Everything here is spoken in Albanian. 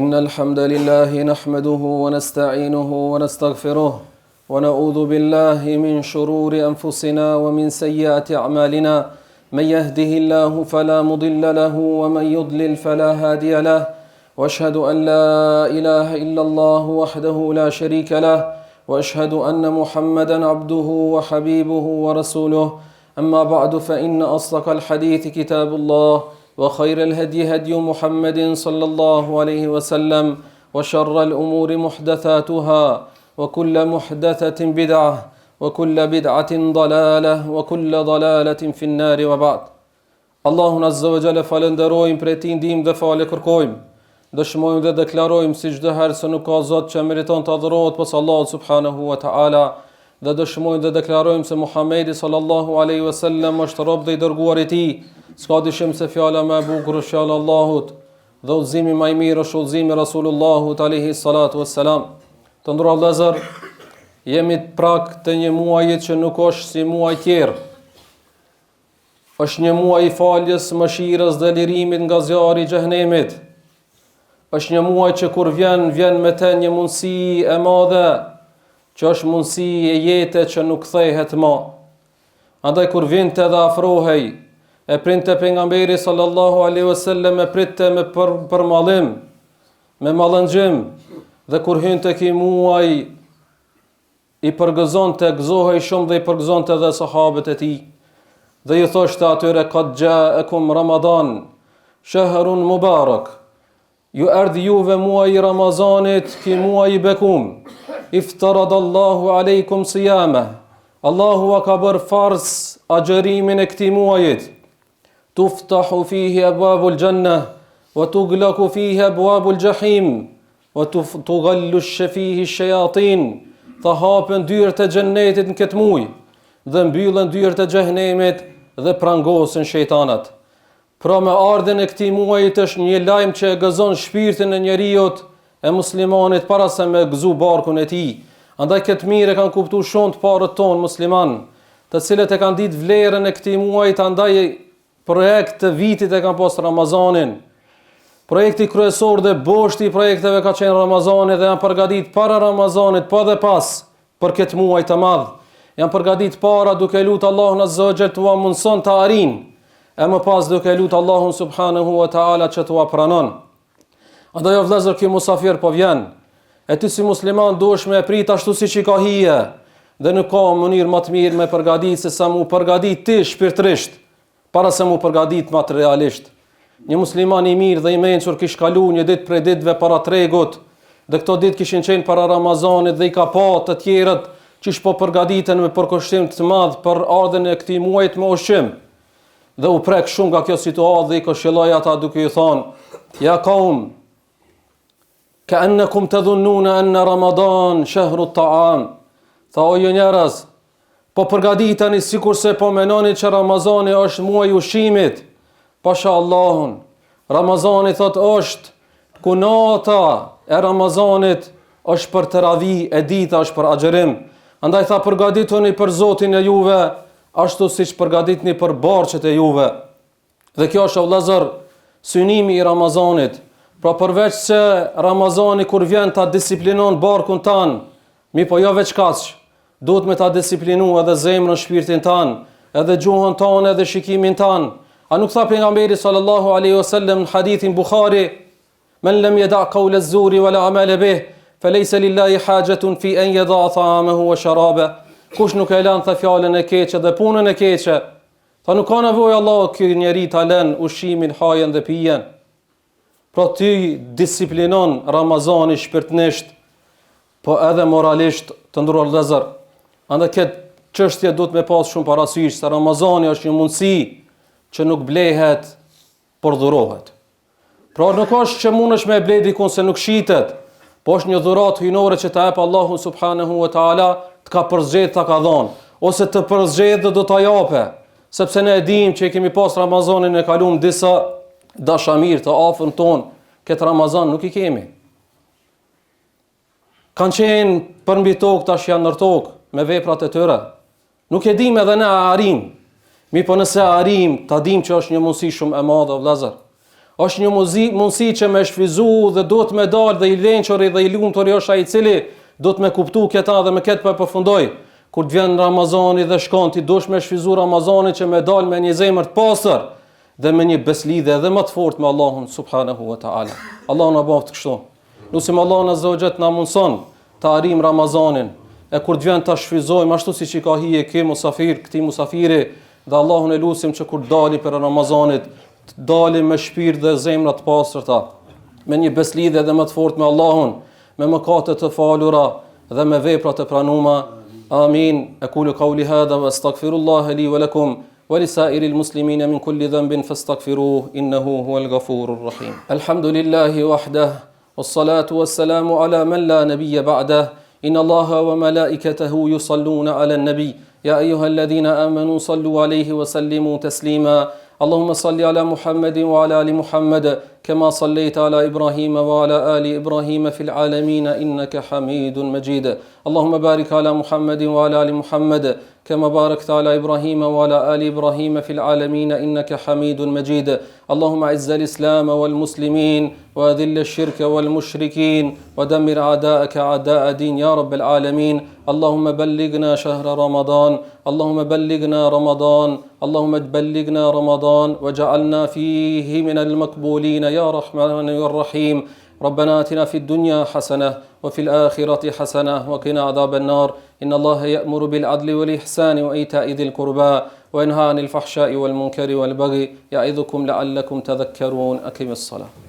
إن الحمد لله نحمده ونستعينه ونستغفره ونعوذ بالله من شرور أنفسنا ومن سيئات أعمالنا من يهده الله فلا مضل له ومن يضلل فلا هادي له وأشهد أن لا إله إلا الله وحده لا شريك له وأشهد أن محمدا عبده وحبيبه ورسوله أما بعد فإن أصدق الحديث كتاب الله وخير الهدي هدي محمد صلى الله عليه وسلم وشر الأمور محدثاتها وكل محدثة بدعة وكل بدعة ضلالة وكل ضلالة في النار وبعد. Allahun Azza wa Jalla falenderojmë, prej tij ndihmë dhe falë kërkojmë. Dëshmojmë dhe deklarojmë si çdo herë se nuk ka Zot që meriton të adhurohet pas Allahut subhanahu wa taala. Dhe dëshmojmë dhe deklarojmë se Muhamedi sallallahu alaihi wasallam është rob dhe i dërguar i tij. S'ka dyshim se fjala më e bukur është fjala e Allahut dhe udhëzimi më i mirë është udhëzimi i Rasulullahut alaihi salatu wassalam. Të nderuar vëllezër, jemi prag të një muaji që nuk është si muaj tjerë. Është një muaj i faljes, mëshirës dhe lirimit nga zjarri i xhenemit. Është një muaj që kur vjen me të një mundësi e madhe, që është mundësi e jetë që nuk kthehet më. Andaj kur vinte dhe afrohej, e printe pejgamberi sallallahu alaihi wasallam, e pritte me përmallim, me mallëngjim, dhe kur hynte ky muaj i përgëzonte, gëzohej shumë dhe i përgëzonte edhe sahabët e tij. Dhe i thoshte atyre: "Qad ja'akum Ramadan, shahrun mubarak." Ju erdhi juve muaji i Ramazanit, ky muaj i bekum. Iftaradallahu alaykum siyama. Allahu ka bërë farz agjërimin e këtij muajit. Tuftahu fihi abwabul jannah wa tughlaqu fihi abwabul jahim wa tughallu fihi ash-shayatin. Ta hapen dyert e xhennetit në këtë muaj dhe mbyllen dyert e xhenemit dhe prangosen shejtanat. Pra me ardhen e këtij muajit është një lajm që e gëzon shpirtin e njeriut, e muslimanit, para se me gëzu barkun e tij. Andaj këtë mirë kanë kuptuar shumë të parët tonë musliman, të cilët e kanë ditë vlerën e këtij muajit. Andaj projekt të vitit e kanë pas Ramazanin. Projekti kryesor dhe boshti i projekteve ka qenë Ramazani dhe janë përgatit para Ramazanit, po dhe pas, për këtë muaj të madh. Janë përgatit para duke lutur Allahun Azza wa Jalla t'ua mundson të arrin, e më pas duke lutur Allahun subhanahu wa taala që t'ua pranon. Andaj o vëllezër, ky musafir po vjen, e ti si musliman duhesh me prit ashtu siç i ka hije, dhe nuk ka mënyrë më të mirë me përgatit se sa mu përgatit ti shpirtërisht, para se mu përgatit materialisht. Një musliman i mirë dhe i mençur kish kalu një ditë prej ditëve para tregut, dhe këto ditë kishin qenë para Ramazanit dhe i ka pa të tjerët që po përgatiten me përkushtim të madh për ardhen e këtij muajit me ushqim. Dhe u prek shumë nga kjo situatë dhe i këshilloi ata duke i thonë: "Ya qaum, ka'annakum tadhunnuna anna Ramadan shahru at-ta'am." Tha: "O ju njerëz, po përgatiteni sikurse po menoni që Ramazani është muaji i ushqimit. Pasha Allahun, Ramazani thot është ku nata e Ramazanit është për teravi, e dita është për agjërim. Andaj tha, përgatituni për Zotin e juve, ashtu siç përgatitni për borxhet e juve." Dhe kjo është, o vëllezër, synimi i Ramazanit. Pra përveç se Ramazani kur vjen ta disiplinon barkun tan, mi po jo veç kaq, duhet me ta disiplinu edhe zemrën, shpirtin tan, edhe gjuhën tan, edhe shikimin tan. A nuk tha pejgamberi sallallahu alaihi wasallam në hadithin Bukhari: "Men lam yada' qawla az-zuri wala 'amala bih, falaysa lillahi hajatun fi an yada' ta'amahu wa sharaba." Kush nuk e lan tha fjalën e keqe dhe punën e keqe, tha nuk ka nevojë Allahu ky njeri ta lën ushqimin, hajen dhe pijen. Pra ty disiplinon Ramazani shpirtnisht, po edhe moralisht, të nderuar vëllezër. Andaj këtë çështje duhet me pas shumë parasysh se Ramazani është një mundësi që nuk blehet, por dhurohet. Pra nuk është që mundesh me ble dikun se nuk shitet, po është një dhuratë hyjnore që ta jep Allahu subhanahu wa taala, të ka përzgjedh, ta ka dhënë, ose të përzgjedh dhe do ta jape, sepse ne e dimë që kemi pas Ramazanin e kaluam disa dashamir të afërm ton, këtë Ramazan nuk i kemi. Kanë qenë për mbi tokë, tash janë nër tokë me veprat e tyre. Nuk e dim edhe ne a arrim. Mi po nëse arrim, ta dim që është një mundësi shumë e madhe, vëllezër. Është një mundësi që me shfizu dhe do të me dalë dhe i lenqëri dhe i lumturi është ai i cili do të me kuptu këta dhe me këtë për përfundoj. Kur të vjen Ramazani dhe shkon, ti dush me shfizu Ramazani që me dalë me një zemër të pastër dhe me një beslidhje dhe më të fortë me Allahun subhanahu wa taala. Allahu na bëft kështu. Lutim Allahun azza wa jalla na mundson të arrijm Ramazanin. E kur të vjen ta shfryzojmë ashtu siç i ka hije këtij musafiri dhe Allahun e lutim që kur dali për Ramazanit, të dalim me shpirt dhe zemra të pastërta, me një beslidhje dhe më të fortë me Allahun, me mëkate të falura dhe me vepra të pranuara. Amin. Aqulu qawli hadha wa astaghfirullaha li wa lakum wa li sa'iril muslimina min kulli dhanbin fastaghfiruhu innahu huwal ghafurur rahim. Alhamdulillahi wahdah was-salatu was-salamu ala man la nabiyya ba'dah. إن الله وملائكته يصلون على النبي يا أيها الذين آمنوا صلوا عليه وسلموا تسليما اللهم صل على محمد وعلى آل محمد كما صليت على إبراهيم وعلى آل إبراهيم في العالمين إنك حميد مجيد اللهم بارك على محمد وعلى آل محمد كما باركت على إبراهيم وعلى آل إبراهيم في العالمين إنك حميد مجيد اللهم أعز الإسلام والمسلمين وأذل الشرك والمشركين ودمر أعداءك أعداء دين يا رب العالمين اللهم بلغنا شهر رمضان اللهم بلغنا رمضان اللهم بلغنا رمضان وجعلنا فيه من المقبولين يا رحمن يا رحيم ربنا آتنا في الدنيا حسنة وفي الآخرة حسنة وقنا عذاب النار إن الله يأمر بالعدل والإحسان وإيتاء ذي القربى وينهى عن الفحشاء والمنكر والبغي يعظكم لعلكم تذكرون أقم الصلاة